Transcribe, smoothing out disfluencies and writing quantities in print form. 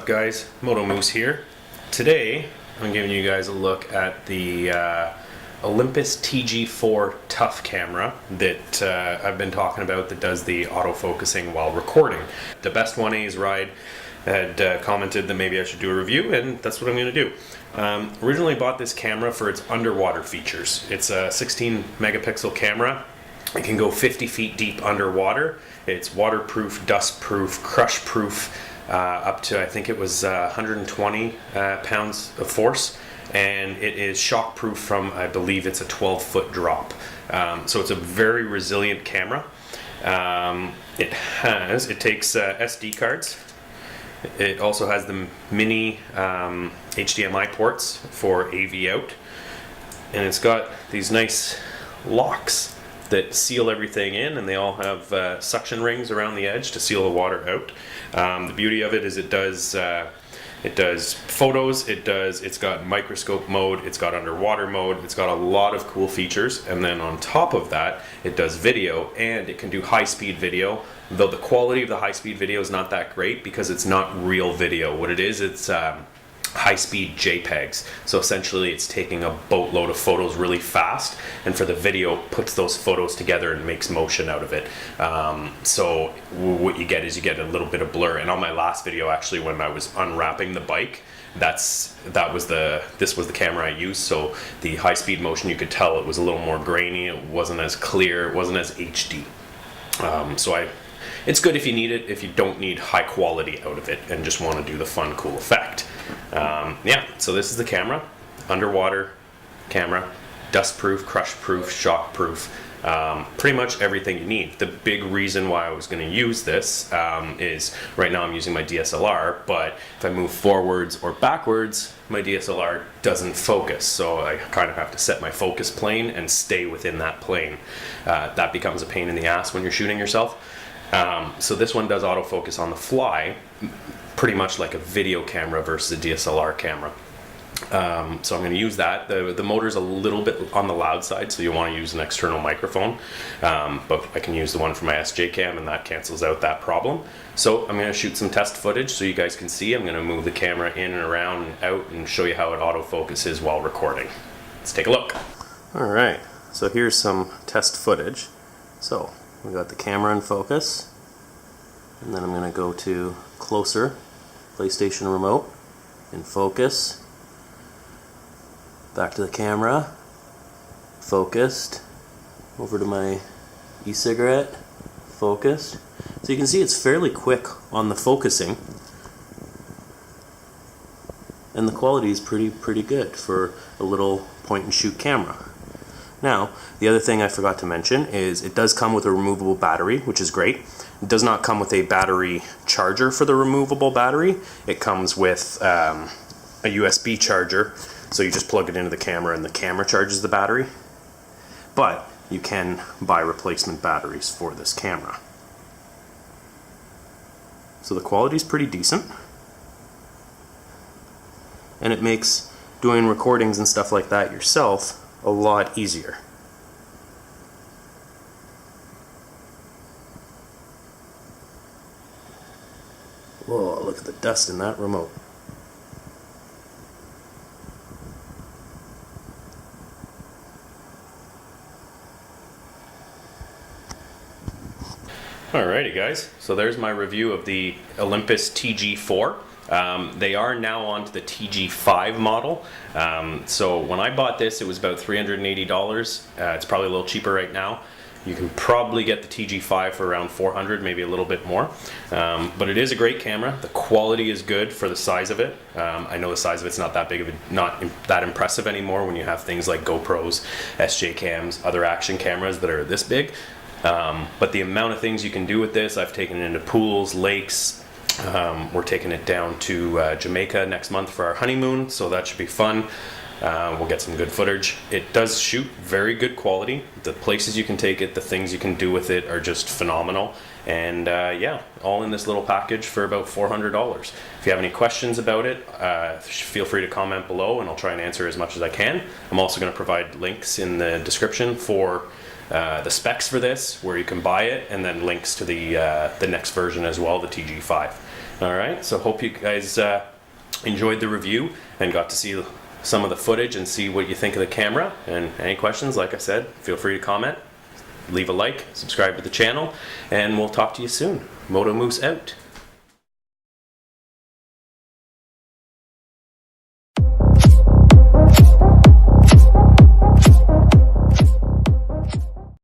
guys? Moto Moose here. Today I'm giving you guys a look at the Olympus TG4 tough camera that I've been talking about, that does the autofocusing while recording. The Best 1A's ride had commented that maybe I should do a review, and that's what I'm going to do. Originally bought this camera for its underwater features. It's a 16 megapixel camera. It can go 50 feet deep underwater. It's waterproof, dustproof, crushproof, up to I think it was 120 pounds of force, and it is shockproof from, I believe it's a 12-foot drop. So it's a very resilient camera. It takes SD cards. It also has the mini HDMI ports for AV out, and it's got these nice locks that seal everything in, and they all have suction rings around the edge to seal the water out. The beauty of it is it does photos, it's got microscope mode, it's got underwater mode, it's got a lot of cool features, and then on top of that it does video, and it can do high-speed video, though the quality of the high-speed video is not that great because it's not real video. What it is, it's high-speed JPEGs. So essentially it's taking a boatload of photos really fast, and for the video puts those photos together and makes motion out of it. So what you get is you get a little bit of blur. And on my last video, actually, when I was unwrapping the bike, this was the camera I used, so the high-speed motion, you could tell it was a little more grainy, it wasn't as clear, it wasn't as HD. It's good if you need it, if you don't need high quality out of it and just want to do the fun, cool effect. Yeah, so this is the camera, underwater camera, dustproof, crushproof, shockproof, pretty much everything you need. The big reason why I was going to use this is right now I'm using my DSLR, but if I move forwards or backwards, my DSLR doesn't focus, so I kind of have to set my focus plane and stay within that plane. That becomes a pain in the ass when you're shooting yourself. So this one does autofocus on the fly, pretty much like a video camera versus a DSLR camera. So I'm going to use that. The motor's a little bit on the loud side, so you want to use an external microphone, but I can use the one from my SJ cam, and that cancels out that problem. So I'm going to shoot some test footage so you guys can see. I'm going to move the camera in and around and out and show you how it autofocuses while recording. Let's take a look. Alright, so here's some test footage. So we got the camera in focus, and then I'm going to go to closer, PlayStation remote, in focus, back to the camera, focused, over to my e-cigarette, focused. So you can see it's fairly quick on the focusing, and the quality is pretty good for a little point and shoot camera. Now, the other thing I forgot to mention is it does come with a removable battery, which is great. It does not come with a battery charger for the removable battery. It comes with a USB charger, so you just plug it into the camera and the camera charges the battery. But you can buy replacement batteries for this camera. So the quality is pretty decent, and it makes doing recordings and stuff like that yourself a lot easier. Whoa, look at the dust in that remote. Alrighty guys, so there's my review of the Olympus TG4. They are now on to the TG5 model. So when I bought this, it was about $380. It's probably a little cheaper right now. You can probably get the TG5 for around $400, maybe a little bit more. But it is a great camera. The quality is good for the size of it. I know the size of it's not that big of not that impressive anymore when you have things like GoPros, SJ cams, other action cameras that are this big. But the amount of things you can do with this, I've taken it into pools, lakes. We're taking it down to Jamaica next month for our honeymoon, so that should be fun. We'll get some good footage. It does shoot very good quality. The places you can take it, the things you can do with it are just phenomenal. And yeah, all in this little package for about $400. If you have any questions about it, feel free to comment below, and I'll try and answer as much as I can. I'm also going to provide links in the description for the specs for this, where you can buy it, and then links to the next version as well, the TG5. All right, so hope you guys enjoyed the review and got to see some of the footage and see what you think of the camera. And any questions, like I said, feel free to comment, leave a like, subscribe to the channel, and we'll talk to you soon. Moto Moose out.